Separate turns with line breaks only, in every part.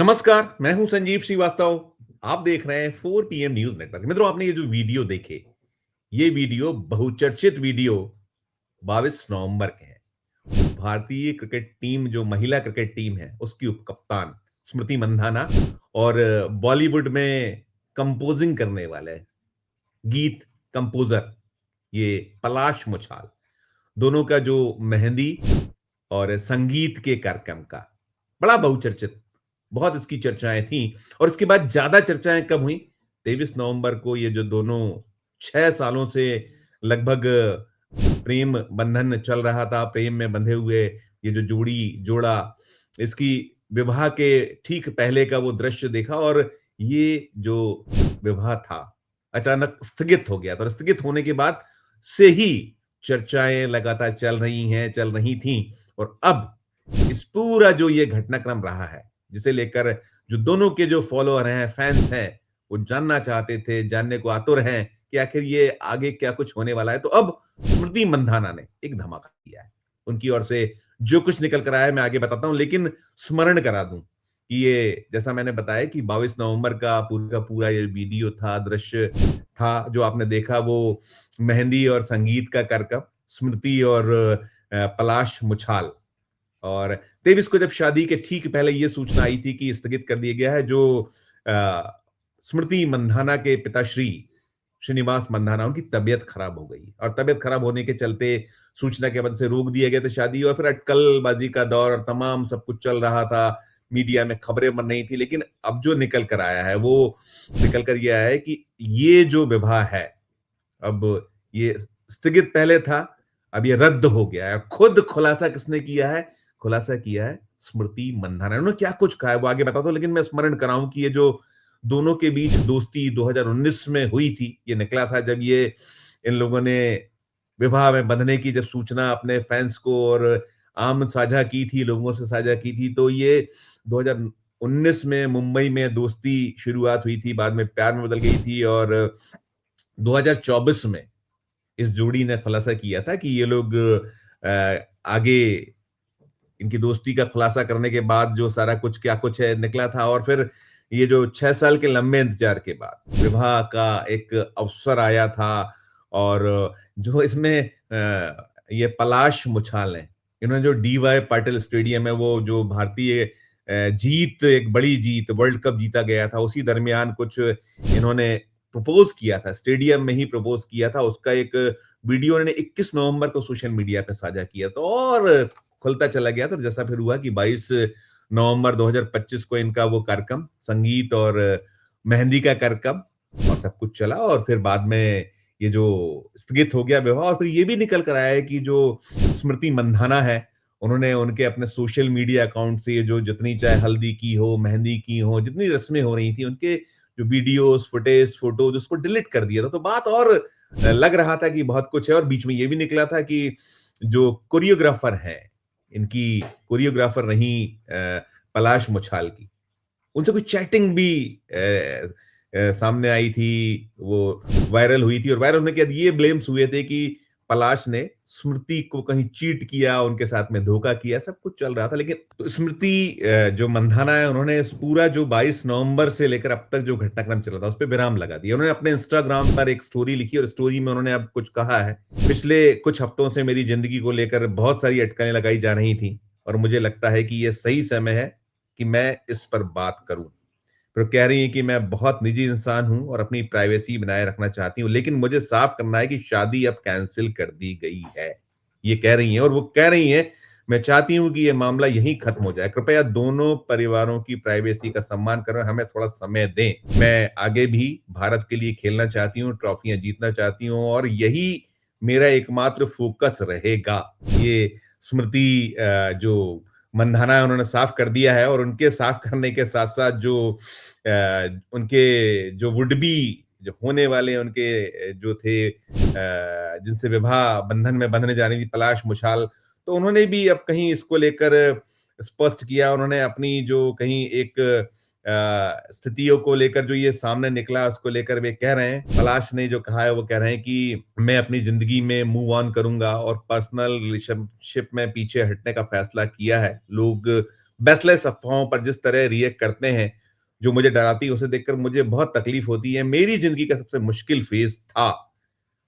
नमस्कार, मैं हूं संजीव श्रीवास्तव। आप देख रहे हैं 4 पीएम न्यूज़ नेटवर्क। मित्रों, आपने ये जो वीडियो देखे, ये वीडियो बहुचर्चित वीडियो 22 नवंबर के हैं। भारतीय क्रिकेट टीम जो महिला क्रिकेट टीम है, उसकी उपकप्तान स्मृति मंधाना और बॉलीवुड में कंपोजिंग करने वाले गीत कंपोजर ये पलाश मुछाल, दोनों का जो मेहंदी और संगीत के कार्यक्रम का बड़ा बहुचर्चित, बहुत इसकी चर्चाएं थी। और इसके बाद ज्यादा चर्चाएं कब हुई? 23 नवंबर को ये जो दोनों 6 सालों से लगभग प्रेम बंधन चल रहा था, प्रेम में बंधे हुए ये जो जोड़ा, इसकी विवाह के ठीक पहले का वो दृश्य देखा और ये जो विवाह था अचानक स्थगित हो गया था। और स्थगित होने के बाद से ही चर्चाएं लगातार चल रही थी। और अब इस पूरा जो ये घटनाक्रम रहा है, जिसे लेकर जो दोनों के जो फॉलोअर हैं, फैंस हैं, वो जानना चाहते थे, जानने को आतुर हैं कि आखिर ये आगे क्या कुछ होने वाला है। तो अब स्मृति मंधाना ने एक धमाका किया है। उनकी ओर से जो कुछ निकल कर आया है मैं आगे बताता हूं, लेकिन स्मरण करा दूं कि ये जैसा मैंने बताया कि 22 नवंबर का पूरा ये वीडियो था, दृश्य था, जो आपने देखा वो मेहंदी और संगीत का कार्यक्रम स्मृति और पलाश मुछाल। और 23 को जब शादी के ठीक पहले ये सूचना आई थी कि स्थगित कर दिया गया है, जो स्मृति मंधाना के पिताश्री श्रीनिवास मंधाना, उनकी तबीयत खराब हो गई और तबीयत खराब होने के चलते सूचना के बाद से रोक दिया गया था शादी। और फिर अटकलबाजी का दौर और तमाम सब कुछ चल रहा था, मीडिया में खबरें बन रही थी। लेकिन अब जो निकल कर आया है वो निकल कर यह आया है कि ये जो विवाह है, अब ये स्थगित पहले था, अब ये रद्द हो गया है। खुद खुलासा किसने किया है? खुलासा किया है स्मृति मंधाना। उन्होंने क्या कुछ कहा है वो आगे बताता हूं, लेकिन मैं स्मरण कराऊं कि ये जो दोनों के बीच दोस्ती 2019 में हुई थी, ये निकला था जब ये इन लोगों ने विवाह में बंधने की जब सूचना अपने फैंस को और आम साझा की थी, लोगों से साझा की थी, तो ये 2019 में मुंबई में दोस्ती शुरुआत हुई थी, बाद में प्यार में बदल गई थी। और 2024 में इस जोड़ी ने खुलासा किया था कि ये लोग आगे इनकी दोस्ती का खुलासा करने के बाद जो सारा कुछ क्या कुछ है निकला था। और फिर ये जो 6 साल के लंबे इंतजार के बाद विवाह का एक अवसर आया था। और जो इसमें ये पलाश मुछाल है, इन्होंने जो डीवाई पाटिल स्टेडियम है, वो जो भारतीय जीत, एक बड़ी जीत, वर्ल्ड कप जीता गया था, उसी दरमियान कुछ इन्होंने प्रपोज किया था, स्टेडियम में ही प्रपोज किया था। उसका एक वीडियो इन्होंने 21 नवंबर को सोशल मीडिया पे साझा किया, तो और खुलता चला गया। तो जैसा फिर हुआ कि 22 नवंबर 2025 को इनका वो कार्यक्रम, संगीत और मेहंदी का कार्यक्रम, और सब कुछ चला। और फिर बाद में ये जो स्थगित हो गया विवाह। और फिर ये भी निकल कर आया है कि जो स्मृति मंधाना है, उन्होंने उनके अपने सोशल मीडिया अकाउंट से ये जो जितनी चाहे हल्दी की हो, मेहंदी की हो, जितनी रस्में हो रही थी, उनके जो वीडियोस, फुटेज, फोटोज, उसको डिलीट कर दिया था। तो बात और लग रहा था कि बहुत कुछ है। और बीच में ये भी निकला था कि जो कोरियोग्राफर है, इनकी कोरियोग्राफर रही पलाश मुछाल की, उनसे कोई चैटिंग भी सामने आई थी, वो वायरल हुई थी। और वायरल होने के बाद ये ब्लेम्स हुए थे कि पलाश ने स्मृति को कहीं चीट किया, उनके साथ में धोखा किया, सब कुछ चल रहा था। लेकिन तो स्मृति जो मंधाना है, उन्होंने इस पूरा जो 22 नवंबर से लेकर अब तक जो घटनाक्रम चला था, उस पर विराम लगा दिया। उन्होंने अपने इंस्टाग्राम पर एक स्टोरी लिखी और स्टोरी में उन्होंने अब कुछ कहा है, पिछले कुछ हफ्तों से मेरी जिंदगी को लेकर बहुत सारी अटकलें लगाई जा रही थी और मुझे लगता है कि यह सही समय है कि मैं इस पर बात करूं। फिर कह रही हैं कि मैं बहुत निजी इंसान हूं और अपनी प्राइवेसी बनाए रखना चाहती हूं, लेकिन मुझे साफ करना है कि शादी अब कैंसिल कर दी गई है। ये कह रही हैं। और वो कह रही हैं, मैं चाहती हूं कि ये मामला यहीं खत्म हो जाए। कृपया दोनों परिवारों की प्राइवेसी का सम्मान करें, हमें थोड़ा समय दें। मैं आगे भी भारत के लिए खेलना चाहती हूं, ट्रॉफियां जीतना चाहती हूं और यही मेरा एकमात्र फोकस रहेगा। ये स्मृति जो मंधाना है, उन्होंने साफ कर दिया है। और उनके साफ करने के साथ साथ जो उनके जो वुड बी, जो होने वाले उनके जो थे, जिनसे विवाह बंधन में बंधने जा रही थी, पलाश मुछाल, तो उन्होंने भी अब कहीं इसको लेकर स्पष्ट किया। उन्होंने अपनी जो कहीं एक स्थितियों को लेकर जो ये सामने निकला, उसको लेकर वे कह रहे हैं, पलाश ने जो कहा है वो कह रहे हैं कि मैं अपनी जिंदगी में मूव ऑन करूंगा और पर्सनल रिलेशनशिप में पीछे हटने का फैसला किया है। लोग बेसलेस अफ़वाहों पर जिस तरह रिएक्ट करते हैं, जो मुझे डराती है, उसे देखकर मुझे बहुत तकलीफ़ होती है। मेरी ज़िंदगी का सबसे मुश्किल फ़ेज़ था।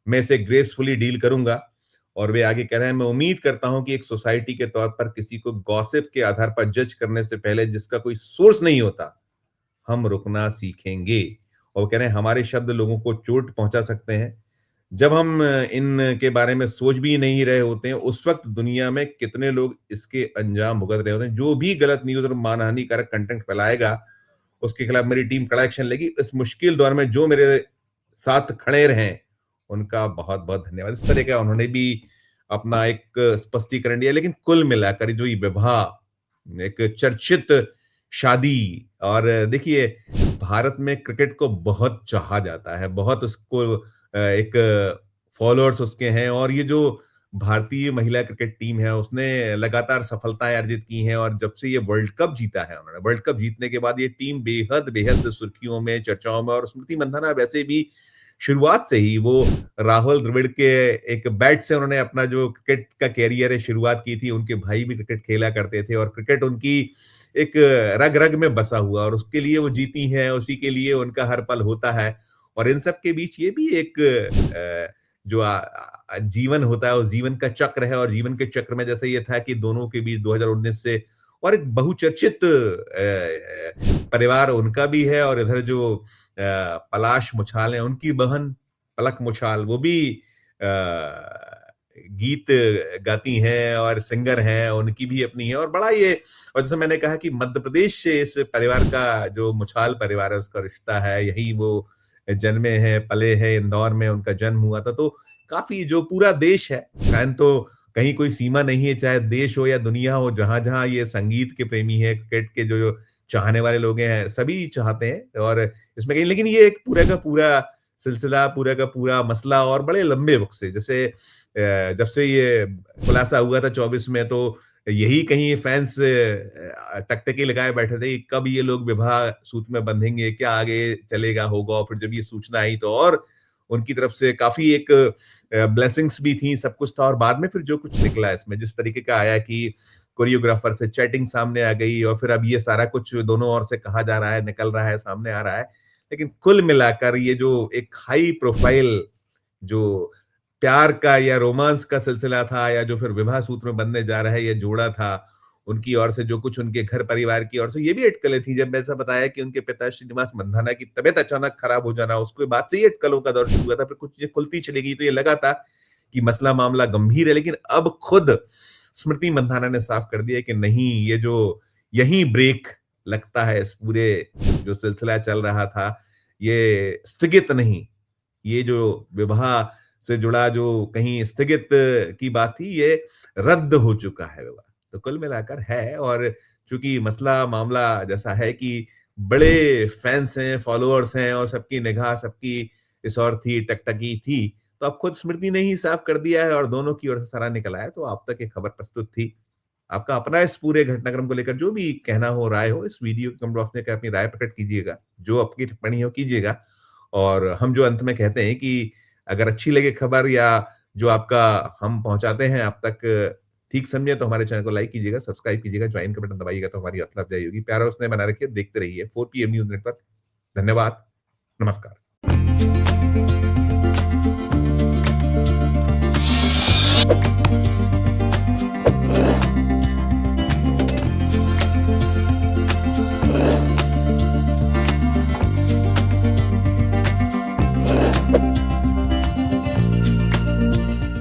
मैं इसे ग्रेसफुली डील करूँगा। और वे आगे कह रहे हैं, मैं उम्मीद करता हूँ कि एक सोसाइटी के तौर पर किसी को गॉसिप के आधार पर जज करने से पहले जिसका कोई सोर्स नहीं होता, हम रुकना सीखेंगे। और कह रहे हैं, हमारे शब्द लोगों को चोट पहुँचा सकते हैं। जब हम इनके बारे में सोच भी नहीं रहे होते हैं, उस वक़्त दुनिया में कितने लोग इसके अंजाम भुगत रहे होते हैं। जो भी गलत न्यूज़ और मानहानिकारक कंटेंट फैलाएगा, उसके खिलाफ मेरी टीम कड़ा एक्शन लेगी। इस मुश्किल दौर में जो मेरे साथ खड़े रहें, उनका बहुत-बहुत धन्यवाद। इस तरह का उन्होंने भी अपना एक स्पष्टीकरण दिया। लेकिन कुल मिलाकर जो ये विवाह, एक चर्चित शादी, और देखिए, भारत में क्रिकेट को बहुत चाहा जाता है, बहुत उसको एक फॉलोअर्स उसके हैं, और ये जो भारतीय महिला क्रिकेट टीम है, उसने लगातार सफलताएँ अर्जित की हैं, और जब से ये वर्ल्ड कप जीता है उन्होंने, वर्ल्ड कप जीतने के बाद ये टीम बेहद सुर्खियों में, चर्चाओं में, और स्मृति मंधाना वैसे भी शुरुआत से ही वो राहुल द्रविड़ के एक बैट से उन्होंने अपना जो क्रिकेट का करियर है शुरुआत की थी। उनके भाई भी क्रिकेट खेला करते थे, और क्रिकेट उनकी एक रग-रग में बसा हुआ, और उसके लिए वो जीती हैं, उसी के लिए उनका हर पल होता है। और इन सब के बीच ये भी एक जो जीवन होता है, उस जीवन का चक्र है, और जीवन के चक्र में जैसे ये था कि दोनों के बीच 2019 से, और एक बहुचर्चित परिवार उनका भी है, और इधर जो पलाश मुछाल हैं, उनकी बहन पलक मुछाल, वो भी गीत गाती हैं और सिंगर हैं, उनकी भी अपनी है, और बड़ा ये, और जैसे मैंने कहा कि मध्य प्रदेश से इस परिवार का, जो मुछाल परिवार है, उसका रिश्ता है, यहीं वो जन्मे हैं, पले हैं, इंदौर में उनका जन्म हुआ था। तो काफ़ी जो पूरा देश है, फैन तो कहीं कोई सीमा नहीं है, चाहे देश हो या दुनिया हो, जहाँ-जहाँ ये संगीत के प्रेमी हैं, क्रिकेट के जो चाहने वाले लोग हैं, सभी चाहते हैं, और इसमें कहीं, लेकिन ये एक पूरा का पूरा सिलसिला, पूरा का पूरा मसला, और बड़े लंबे वक़्त से, जैसे जब से ये खुलासा हुआ था 24 में, तो यही कहीं फैन्स टकटकी लगाए बैठे थे कि कब ये लोग विवाह सूत्र में बंधेंगे, क्या आगे चलेगा, होगा। और फिर जब ये सूचना आई, तो और उनकी तरफ से काफ़ी एक ब्लेसिंग्स भी थी, सब कुछ था, और बाद में फिर जो कुछ निकला इसमें, जिस तरीके का आया कि कोरियोग्राफर से चैटिंग सामने आ गई, और फिर अब ये सारा कुछ दोनों ओर से कहा जा रहा है, निकल रहा है, सामने आ रहा है। लेकिन कुल मिलाकर ये जो एक हाई प्रोफाइल जो प्यार का या रोमांस का सिलसिला था, या जो फिर विवाह सूत्र में बंधने जा रहा है, ये जोड़ा था, उनकी ओर से जो कुछ उनके घर परिवार की ओर से ये भी अटकलें थी। जब ऐसा बताया कि उनके पिता श्रीनिवास मंधाना की तबीयत अचानक खराब हो जाना, उसके बाद से ये अटकलों का दौर शुरू हुआ था। फिर कुछ चीज़ें खुलती चली गई, तो ये लगा था कि मसला मामला गंभीर है, लेकिन अब खुद स्मृति मंधाना ने साफ कर दिया कि नहीं, ये जो यहीं ब्रेक लगता है, इस पूरे जो सिलसिला चल रहा था, ये स्थगित नहीं, ये जो विवाह से जुड़ा जो कहीं स्थगित की बात थी, ये रद्द हो चुका है विवाह। तो कुल मिलाकर है, और चूँकि मसला मामला जैसा है कि बड़े फैन्स हैं, फॉलोअर्स हैं, और सबकी निगाह सबकी इस ओर थी, टकटकी थी, तो अब खुद स्मृति ने ही साफ कर दिया है, और दोनों की ओर से सारा निकल आया। तो आप तक ये खबर प्रस्तुत थी। आपका अपना इस पूरे घटनाक्रम को लेकर जो भी कहना हो, राय हो, इस वीडियो के कमेंट बॉक्स में अपनी राय प्रकट कीजिएगा। जो आपकी टिप्पणी हो, कीजिएगा। और हम जो अंत में कहते हैं कि अगर अच्छी लगे खबर, या जो आपका हम पहुँचाते हैं आप तक ठीक समझें, तो हमारे चैनल को लाइक कीजिएगा, सब्सक्राइब कीजिएगा, ज्वाइन का बटन दबाइएगा, तो हमारी हौसला अफ़ज़ाई होगी। प्यार और स्नेह बनाए रखिए, देखते रहिए 4 पीएम न्यूज़ नेटवर्क। धन्यवाद, नमस्कार।